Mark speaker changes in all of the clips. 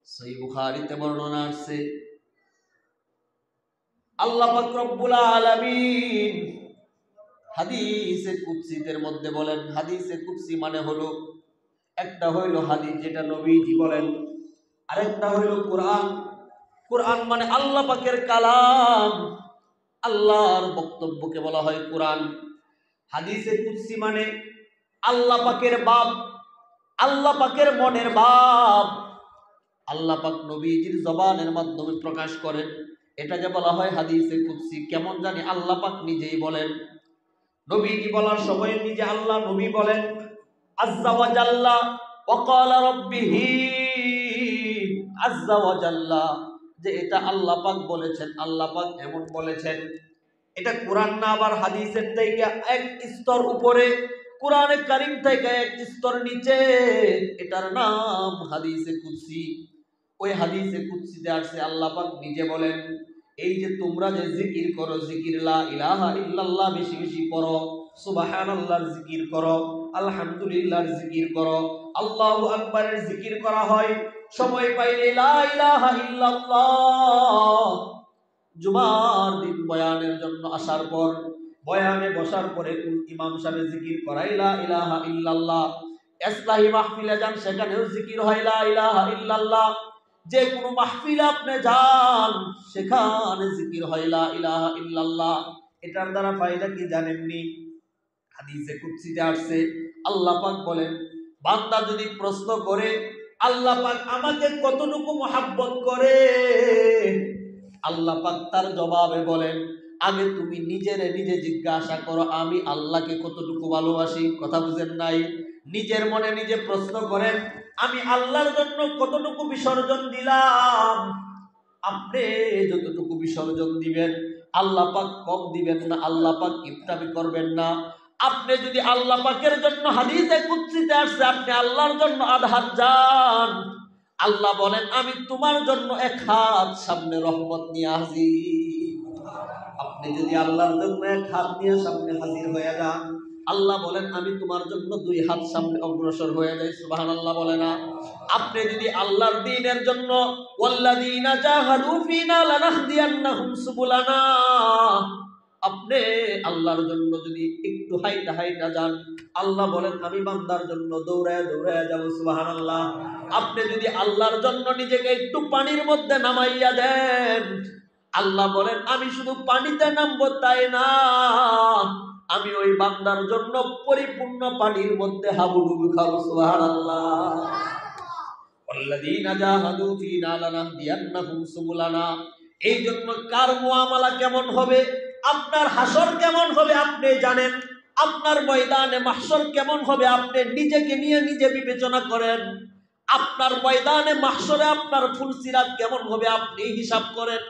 Speaker 1: সহিহ বুখারীতে বর্ণনা আছে, আল্লাহ পাক রব্বুল আলামিন হাদিসে কুদসিতের মধ্যে বলেন, হাদিসে কুদসি মানে হলো, একটা হইল হাদিস যেটা নবীজি বলেন, আরেকটা হইল কোরআন। কোরআন মানে আল্লাহ পাকের কালাম, আল্লাহর বক্তব্যকে বলা হয় কোরআন। হাদিসে কুদসি মানে আল্লাহ পাকের বাপ, আল্লাহ পাকের মনের ভাব, আল্লাহ পাক নবীজির জবানের মাধ্যমে প্রকাশ করেন, এটাকে বলা হয় হাদিসে কুদসি। কেমন জানি আল্লাহ পাক নিজেই বলেন, নবীজি বলার সময় নিজে আল্লাহ নবী বলেন, আজ্জা ওয়া জাল্লা ওয়া ক্বালা রাব্বিহি আজ্জা ওয়া জাল্লা, যে এটা আল্লাহ পাক বলেছেন, আল্লাহ পাক এমন বলেছেন। এটা কোরআন না আবার হাদিসের থেকে এক স্তর উপরে, কোরআনে কারীম থেকে এক স্তর নিচে, এটার নাম হাদিসে কুদসি। ওই হাদিসে কুদসিতে আসছে আল্লাহ পাক নিজে বলেন, এই যে তোমরা যে জিকির করো, জিকির লা ইলাহা ইল্লাল্লাহ বেশি বেশি পড়ো, সুবহানাল্লাহর জিকির করো, আলহামদুলিল্লাহর জিকির করো, আল্লাহু আকবারের জিকির করা হয়, সময় পাইলে লা ইলাহা ইল্লাল্লাহ। জুমার দিন বয়ানের জন্য আসার পর, বয়ানে বসার পরে ইমাম সাহেব জিকির করাই লা ইলাহা ইল্লাল্লাহ। ইসলাহি মাহফিলে যান, সেখানেও জিকির হয় লা ইলাহা ইল্লাল্লাহ। যে কোনো মাহফিলে আপনি যান, সেখানে জিকির হয় লা ইলাহা ইল্লাল্লাহ। এটার দ্বারা ফায়দা কি জানেননি? হাদিসে কুদসিতে আসছে, আল্লাহ পাক বলেন, বান্দা যদি প্রশ্ন করে আল্লাহ পাক আমাকে কতটুকু মহব্বত করে, আল্লাহ পাক তার জবাবে বলেন, আগে তুমি নিজেরে নিজে জিজ্ঞাসা করো আমি আল্লাহকে কতটুকু ভালোবাসি। কথা বুঝেন নাই? নিজের মনে নিজে প্রশ্ন করেন, আমি আল্লাহর জন্য কতটুকু বিসর্জন দিলাম। আপনি যতটুকু বিসর্জন দিবেন, আল্লাহ পাক কম দিবেন না, আল্লাহ পাক ইফতারি করবেন না। আপনি যদি আল্লাহ পাকের জন্য, হাদিসে কুদসিতে আসছে, আপনি আল্লাহর জন্য আধা হাত যান, আল্লাহ বলেন আমি তোমার জন্য এক হাত সামনে রহমত নিয়ে হাজির। আপনি যদি আল্লাহর জন্য এক হাত নিয়ে সামনে হাজির হয়ে যান, আল্লাহ বলেন আমি তোমার জন্য দুই হাত সামনে অগ্রসর হয়ে যাই। সুবহানাল্লাহ বলে না? আপনি যদি আল্লাহর দ্বীনের জন্য, ওয়াল্লাযীনা জাহাদু ফীনা লানাহদিয়ান্নাহুম সুবুলানা, আপনি আল্লাহর জন্য যদি একটু হাইটা হাইটা যান, আল্লাহ বলেন আমি বান্দার জন্য দৌড়ায় দৌড়ায় যাব। সুবহানাল্লাহ। আপনি যদি আল্লাহর জন্য নিজেকে একটু পানির মধ্যে নামাইয়া দেন, আল্লাহ বলেন আমি শুধু পানিতে নামবো তাই না, আমি ওই বান্দার জন্য পরিপূর্ণ পানির মধ্যে হাবুডুবু খাবো। সুবহানাল্লাহ। ওয়াল্লাযীনা জাহাদু ফীনা লানাহদিয়ান্নাহুম সুবুলানা। এই জন্য কার মুআমালা কেমন হবে, আপনার হাসর কেমন হবে আপনি জানেন, আপনার ময়দানে মাহশর কেমন হবে আপনি নিজেকে নিয়ে নিজে বিবেচনা করেন। আপনার ময়দানে মাহশরে আপনার ফুলসিরাত কেমন হবে আপনি হিসাব করেন।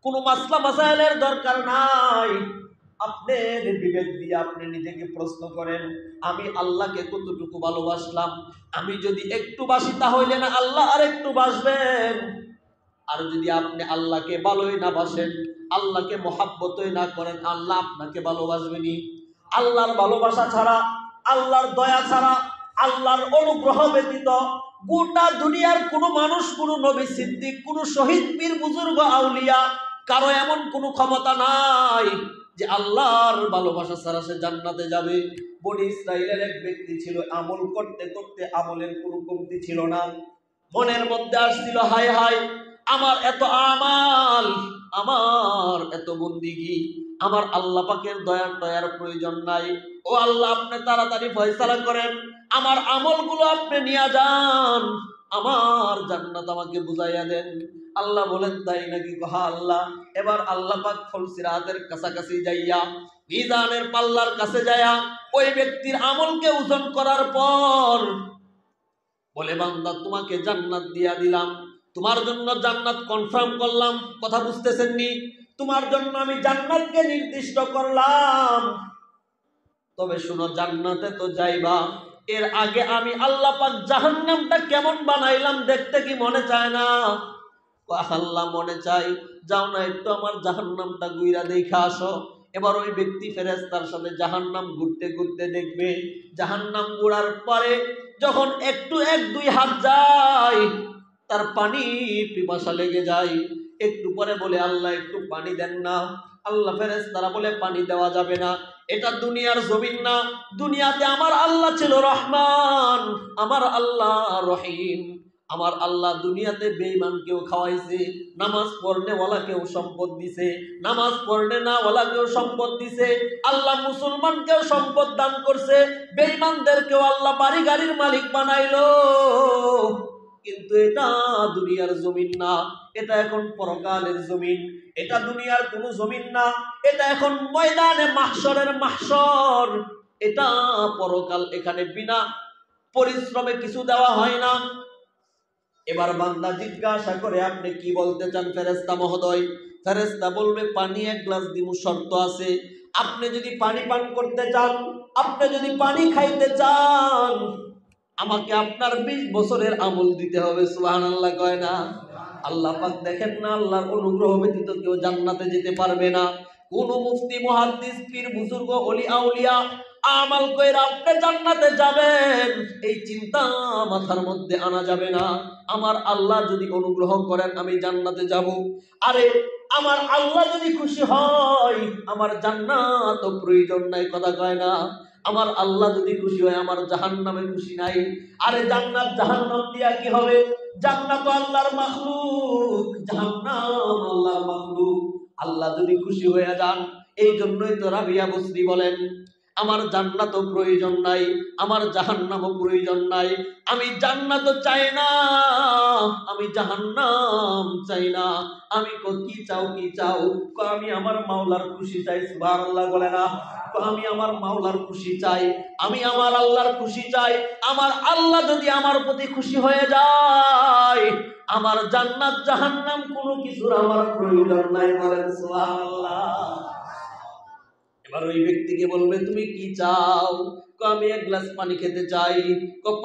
Speaker 1: কোনো মাসলা মাসাইলের দরকার নাই, আপনার বিবেক দিয়ে আপনি নিজেকে প্রশ্ন করেন, আমি আল্লাহকে কতটুকু ভালোবাসলাম। আমি যদি একটু বাসি তাহলে না আল্লাহ আর একটু বাসবেন। আর যদি আপনি আল্লাহকে ভালোই না বাসেন, আল্লাহকে মহাব্বতই না করেন, আল্লাহ আপনাকে ভালোবাসবেনি। আল্লাহর ভালোবাসা ছাড়া, আল্লাহর দয়া ছাড়া, আল্লাহর অনুগ্রহ ব্যতীত গোটা দুনিয়ার কোনো মানুষ, কোনো নবী, সিদ্দিক, কোনো শহীদ, বীর, বুজুর্গ, আউলিয়া, কারো এমন কোনো ক্ষমতা নাই যে আল্লাহর ভালোবাসা ছাড়া সে জান্নাতে যাবে। বনি ইসরাইলের এক ব্যক্তি ছিল, আমল করতে করতে আমলের কোনো কমতি ছিল না। মনের মধ্যে আসছিল, হায় হায় আমার এত আমাল, আমার এত বন্দিগি, আমার আল্লাহ পাকের দয়ার প্রয়োজন নাই। ও আল্লাহ আপনি তাড়াতাড়ি ফয়সালা করেন, আমার আমলগুলো আপনি নিয়ে যান, আমার জান্নাত আমাকে বুঝাইয়া দেন। আল্লাহ বলেন তাই নাকি? কহা আল্লাহ। এবার আল্লাহ পাক ফুলসিরাতের কাছাকাছি যাইয়া, মিজানের পাল্লার কাছে যাইয়া ওই ব্যক্তির আমলকে ওজন করার পর বলে, বান্দা তোমাকে জান্নাত দিয়া দিলাম, তোমার জন্য জান্নাত কনফার্ম করলাম। কথা বুঝতেছেন নি? তোমার জন্য আমি জান্নাতকে নির্দিষ্ট করলাম। তবে শুনো, জান্নাতে তো যাইবা, এর আগে আমি আল্লাহ পাক জাহান্নামটা কেমন বানাইলাম দেখতে কি মনে চায় না? আল্লাহ মনে চাই, যাও না একটু আমার জাহান্নামটা গুইরা দেখা আসো। এবার ওই ব্যক্তি ফেরেশতার সাথে জাহান্নাম ঘুরতে ঘুরতে দেখবে। জাহান্নাম ঘোরার পরে যখন একটু এক দুই হাত যায়, তার পানি পিপাসা লেগে যায়, একটু পরে বলে আল্লাহ একটু পানি দেন না। আল্লাহ ফেরেশতারা বলে পানি দেওয়া যাবে না, এটা দুনিয়ার জমিন না। দুনিয়াতে আমার আল্লাহ ছিল রহমান, আমার আল্লাহ রহিম। আমার আল্লাহ দুনিয়াতে বেঈমানকেও খাওয়াইছে, নামাজ পড়নেওয়ালাকেও সম্পদ দিছে, নামাজ পড়নে না ওয়ালাকেও সম্পদ দিছে। আল্লাহ মুসলমানকেও সম্পদ দান করছে, বেঈমানদেরকেও আল্লাহ বাড়ি গাড়ির মালিক বানাইলো। কিন্তু এটা দুনিয়ার জমিন না, এটা এখন পরকালের জমিন। এটা দুনিয়ার কোনো জমিন না, এটা এখন ময়দানে মাহশরের মাহশর। এটা পরকাল, এখানে বিনা পরিশ্রমে কিছু দেওয়া হয় না। এবার বান্দা জিজ্ঞাসা করে আপনি কি বলতে চান ফেরেশতা মহোদয়? ফেরেশতা বলবে পানি এক গ্লাস দিব, শর্ত আছে। আপনি যদি পানি পান করতে চান, আপনি যদি পানি খাইতে চান, আমাকে আপনার 20 বছরের আমল দিতে হবে। সুবহানাল্লাহ কয় না? আল্লাহ পাক দেখেন না, আল্লাহর অনুগ্রহ ব্যতীত কেউ জান্নাতে যেতে পারবে না। কোন মুফতি মুহাদ্দিস পীর বুজুর্গ ওলি আউলিয়া আমাল কইরা আপনি জান্নাতে যাবেন এই চিন্তা মাথার মধ্যে আনা যাবে না। আমার আল্লাহ যদি অনুগ্রহ করেন আমি জান্নাতে যাব, আরে আমার আল্লাহ যদি খুশি হয় আমার জান্নাত প্রয়োজন নাই, কথা কয় না? আমার আল্লাহ যদি খুশি হয় আমার জাহান্নামে খুশি নাই। আরে জান্নাত জাহান্নাম দিয়া কি হবে? জান্নাত আল্লাহর মাখলুক, জাহান্নাম আল্লাহর মাখলুক। আল্লাহ যদি খুশি হয়ে যান, এই জন্যই তো রাবিয়া বসরি বলেন আমার জান্নাতও প্রয়োজন নাই, আমার জাহান্নামও প্রয়োজন নাই। আমি জান্নাতও চাই না, আমি জাহান্নাম চাই না। আমি কি চাও, কি চাও? আমি আমার মাওলার খুশি চাই। সুবহানাল্লাহ বলে না? আমি আমার মাওলার খুশি চাই, আমি আমার আল্লাহর খুশি চাই। আমার আল্লাহ যদি আমার প্রতি খুশি হয়ে যায়, আমার জান্নাত জাহান্নাম কোনো কিছুর আমার প্রয়োজন নাই। বলেন সুবহানাল্লাহ। এবার ওই ব্যক্তিকে বলবে তুমি কি চাও? আমি এক গ্লাস পানি খেতে চাই।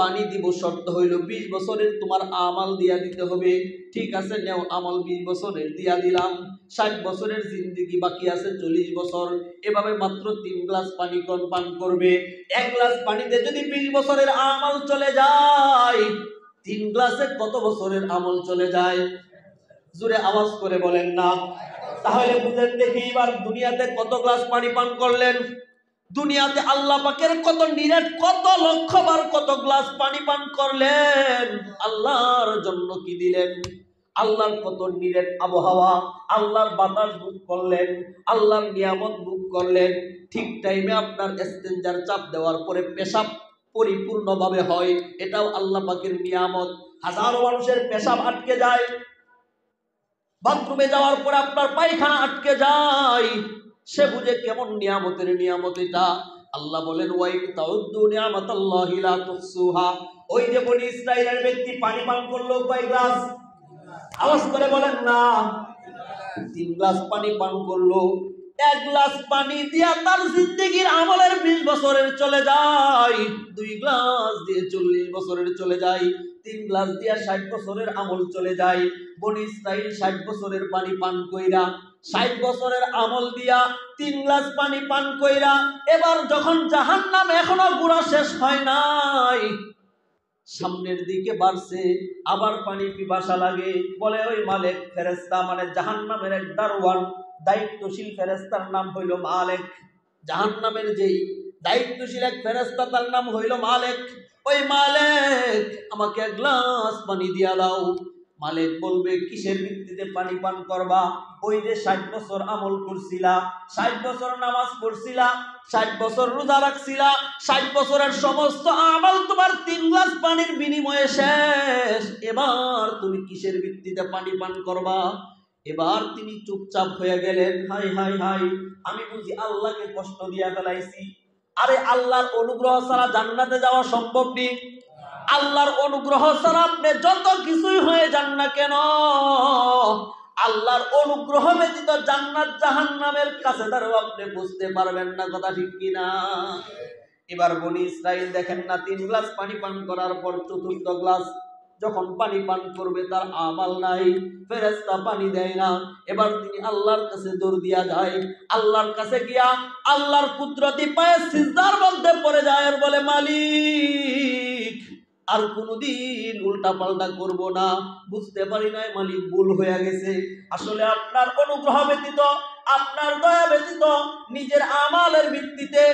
Speaker 1: পানি দিব, শর্ত হইল 20 বছরের তোমার আমাল দিয়া দিতে হবে। ঠিক আছে, নেও আমল 20 বছরের দিয়া দিলাম। 60 বছরের জিন্দেগি বাকি আছে 40 বছর। এভাবে মাত্র 3 গ্লাস পানি পান করবে। এক গ্লাস পানিতে যদি 20 বছরের আমল চলে যায়, 3 গ্লাসে কত বছরের আমল চলে যায়? জোরে আওয়াজ করে বলেন না। তাহলে বুঝেন দেখি এবার দুনিয়াতে কত গ্লাস পানি পান করলেন? দুনিয়াতে আল্লাহ পাকের কত নিরেট, কত লক্ষবার কত গ্লাস পানি পান করলেন? আল্লাহর জন্য কি দিলেন? আল্লাহর কত নিরেট আবহাওয়া, আল্লাহর বাতাস ভোগ করলেন, আল্লাহর নিয়ামত ভোগ করলেন। ঠিক টাইমে আপনার এক্সচেঞ্জার চাপ দেওয়ার পরে পেশাব পরিপূর্ণভাবে হয়, এটাও আল্লাহ পাকের নিয়ামত। হাজারো মানুষের পেশাব আটকে যায়, বাথরুমে যাওয়ার পর আপনার পায়খানা আটকে যায়, সে বুঝে কেমন নিয়ামতের নিয়ামত এটা। আল্লাহ বলেন ওয়াইন তাউদ্দু নিয়ামাতাল্লাহি লা তুহসুহা। ওই যে বনি ইসরাইলের ব্যক্তি পানি পান করলো কয় গ্লাস? আওয়াজ করে বলেন না। 3 গ্লাস পানি পান করলো। 1 গ্লাস পানি দিয়া তার জিন্দেগির আমলের 20 বছরের চলে যায়। 2 গ্লাস দিয়ে 40 বছরের চলে যায়। 3 গ্লাস দিয়া 60 বছরের আমল চলে যায়। বনি ইসরাইল 60 বছরের পানি পান কইরা, 60 বছরের আমল দিয়া 3 গ্লাস পানি পান কইরা, এবার যখন জাহান্নাম এখনো পুরা শেষ হয় নাই, সামনের দিকে বাড়ছে, আবার পানি পিপাসা লাগে, বলে ওই মালিক ফেরেশতা, মানে জাহান্নামের এক দারওয়ান দায়িত্বশীল ফেরেশতার নাম হইল মালিক। জাহান্নামের যেই দায়িত্বশীল এক ফেরেশতা তার নাম হইল মালিক। ওই মালিক আমাকে এক গ্লাস পানি দিয়া দাও। মালিক বলবে কিসের ভিত্তিতে পানি পান করবা? ওই যে 60 বছর আমল করছিলা, 60 বছর নামাজ পড়ছিলা, 60 বছর রোজা রাখছিলা, 60 বছরের সমস্ত আমল তোমার 3 গ্লাস পানির বিনিময়ে শেষ। এবার তুমি কিসের ভিত্তিতে পানি পান করবা? এবার তিনি চুপচাপ হয়ে গেলেন। হাই হাই হাই, আমি বুঝি আল্লাহকে কষ্ট দিয়া ফেলাইছি। আরে আল্লাহর অনুগ্রহ ছাড়া জান্নাতে যাওয়া সম্ভব নেই। আল্লাহর অনুগ্রহ ছাড়া আপনি যত কিছুই হয়ে যান না কেন, আল্লাহর অনুগ্রহ ব্যতীত জান্নাত জাহান্নামের কাছে দাঁড়াও আপনি বুঝতে পারবেন না, কথা ঠিক কিনা? এবার বনি ইসরাইল দেখেন না, 3 গ্লাস পানি পান করার পর 4র্থ গ্লাস যখন পানি পান করবে তার আমাল নাই, ফেরেশতা পানি দেয় না। এবার তিনি আল্লাহর কাছে দৌড় দিয়া যায়। আল্লাহর কাছে গিয়া আল্লাহর কুদরতি পায়ে সিজদার মধ্যে পড়ে যায় আর বলে মালিক আর কোনোদিন উল্টা পাল্টা করব না। বুঝতে পারি নাই মালিক, ভুল হয়ে গেছে। আসলে আপনার অনুগ্রহ ব্যতীত, আপনার দয়া ব্যতীত, নিজের আমালের ভিত্তিতে